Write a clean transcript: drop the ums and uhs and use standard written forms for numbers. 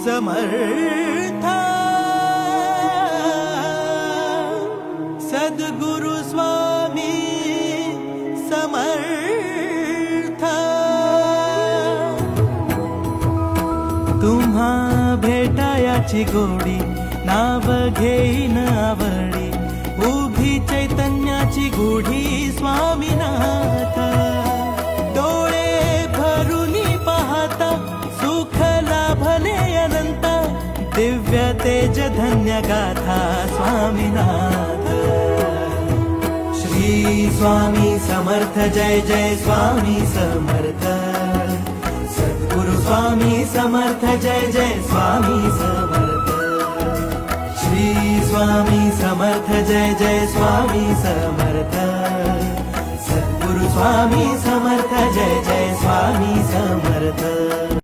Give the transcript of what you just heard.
समर्थ सद्गुरु स्वामी समर्थ। तुम्हा भेटायाची गोडी नाव घेईन आवडी, उभी चैतन्याची गुढी स्वामीनाथ। डोळे भरूनी पाहता सुख लाभले अनंत, दिव्य तेज धन्य गाथा स्वामीनाथ। श्री स्वामी समर्थ जय जय स्वामी समर्थ, सद्गुरु स्वामी समर्थ जय जय स्वामी समर्थ। श्री स्वामी समर्थ जय जय स्वामी समर्थ, सद्गुरु स्वामी समर्थ जय जय स्वामी समर्थ।